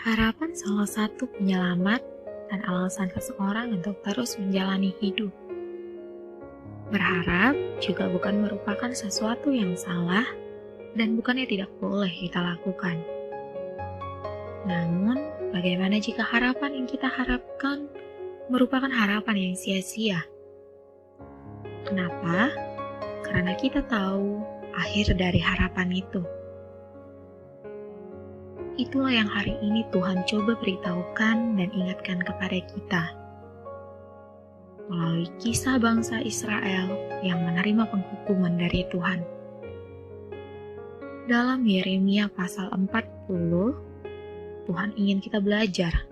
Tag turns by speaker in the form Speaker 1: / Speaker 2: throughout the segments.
Speaker 1: Harapan salah satu penyelamat dan alasan seseorang untuk terus menjalani hidup. Berharap juga bukan merupakan sesuatu yang salah dan bukannya tidak boleh kita lakukan. Namun, bagaimana jika harapan yang kita harapkan merupakan harapan yang sia-sia? Kenapa? Karena kita tahu akhir dari harapan itu. Itulah yang hari ini Tuhan coba beritahukan dan ingatkan kepada kita. Melalui kisah bangsa Israel yang menerima penghukuman dari Tuhan. Dalam Yeremia pasal 40, Tuhan ingin kita belajar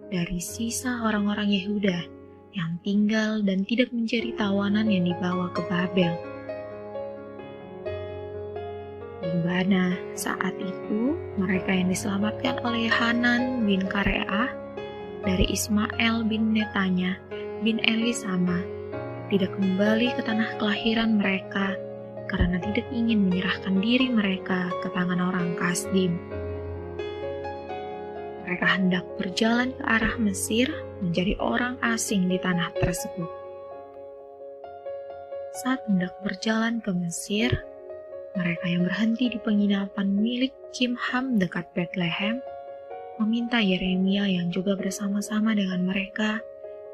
Speaker 1: dari sisa orang-orang Yehuda yang tinggal dan tidak menjadi tawanan yang dibawa ke Babel. Di mana saat itu mereka yang diselamatkan oleh Hanan bin Kareah dari Ismail bin Netanya bin Elisama tidak kembali ke tanah kelahiran mereka karena tidak ingin menyerahkan diri mereka ke tangan orang Kasdim. Mereka hendak berjalan ke arah Mesir menjadi orang asing di tanah tersebut. Saat hendak berjalan ke Mesir, mereka yang berhenti di penginapan milik Kimham dekat Bethlehem meminta Yeremia yang juga bersama-sama dengan mereka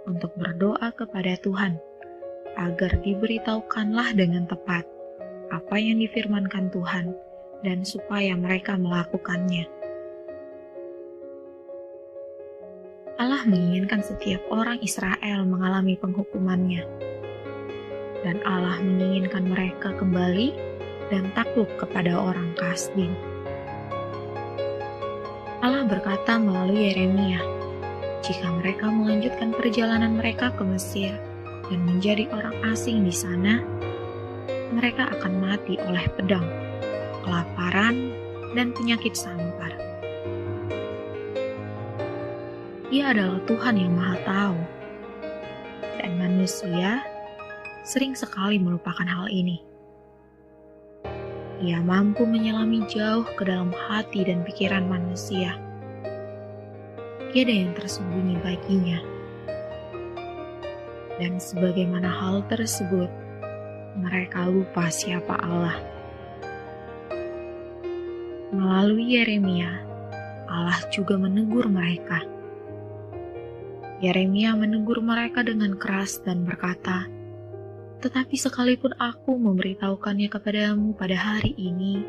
Speaker 1: untuk berdoa kepada Tuhan agar diberitahukanlah dengan tepat apa yang difirmankan Tuhan dan supaya mereka melakukannya. Allah menginginkan setiap orang Israel mengalami penghukumannya, dan Allah menginginkan mereka kembali dan takluk kepada orang Kasdim. Allah berkata melalui Yeremia, jika mereka melanjutkan perjalanan mereka ke Mesir dan menjadi orang asing di sana, mereka akan mati oleh pedang, kelaparan, dan penyakit sampar. Ia adalah Tuhan yang Maha Tahu, dan manusia sering sekali melupakan hal ini. Ia mampu menyelami jauh ke dalam hati dan pikiran manusia. Tiada yang tersembunyi baginya. Dan sebagaimana hal tersebut, mereka lupa siapa Allah. Melalui Yeremia, Allah juga menegur mereka. Yeremia menegur mereka dengan keras dan berkata, "Tetapi sekalipun aku memberitahukannya kepadamu pada hari ini,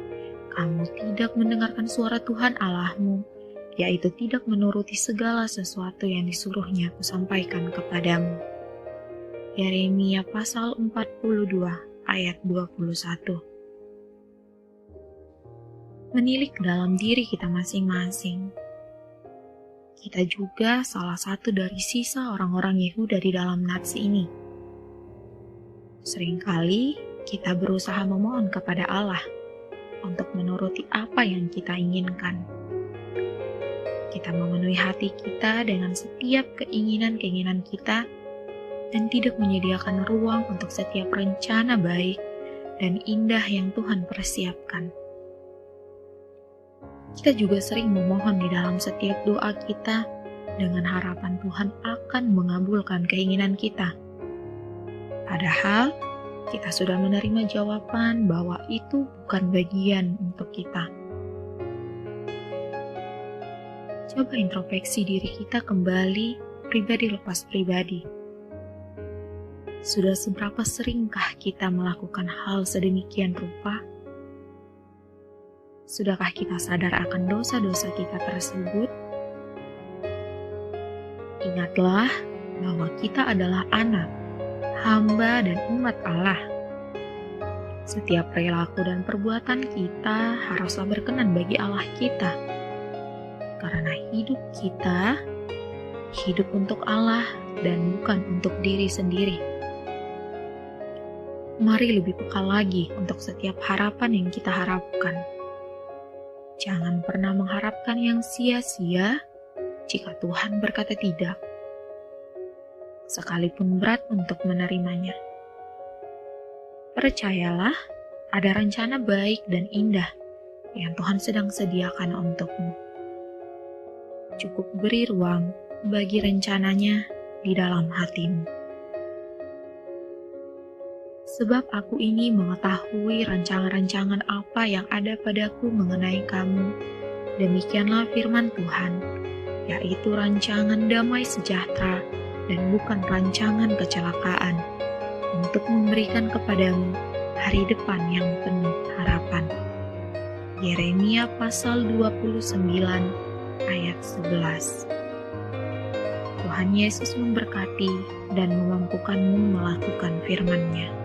Speaker 1: kamu tidak mendengarkan suara Tuhan Allahmu, yaitu tidak menuruti segala sesuatu yang disuruhnya kusampaikan kepadamu." Yeremia pasal 42 ayat 21. Menilik dalam diri kita masing-masing. Kita juga salah satu dari sisa orang-orang Yehuda di dalam nats ini. Seringkali kita berusaha memohon kepada Allah untuk menuruti apa yang kita inginkan. Kita memenuhi hati kita dengan setiap keinginan-keinginan kita dan tidak menyediakan ruang untuk setiap rencana baik dan indah yang Tuhan persiapkan. Kita juga sering memohon di dalam setiap doa kita dengan harapan Tuhan akan mengabulkan keinginan kita. Padahal, kita sudah menerima jawaban bahwa itu bukan bagian untuk kita. Coba introspeksi diri kita kembali, pribadi lepas pribadi. Sudah seberapa seringkah kita melakukan hal sedemikian rupa? Sudahkah kita sadar akan dosa-dosa kita tersebut? Ingatlah bahwa kita adalah anak, hamba dan umat Allah. Setiap perilaku dan perbuatan kita haruslah berkenan bagi Allah kita. Karena hidup kita, hidup untuk Allah dan bukan untuk diri sendiri. Mari lebih peka lagi untuk setiap harapan yang kita harapkan. Jangan pernah mengharapkan yang sia-sia jika Tuhan berkata tidak, sekalipun berat untuk menerimanya. Percayalah, ada rencana baik dan indah yang Tuhan sedang sediakan untukmu. cukup beri ruang bagi rencananya di dalam hatimu. Sebab aku ini mengetahui rancangan-rancangan apa yang ada padaku mengenai kamu. Demikianlah firman Tuhan, yaitu rancangan damai sejahtera dan bukan rancangan kecelakaan, untuk memberikan kepadamu hari depan yang penuh harapan. Yeremia pasal 29 ayat 11. Tuhan Yesus memberkati dan memampukanmu melakukan firman-Nya.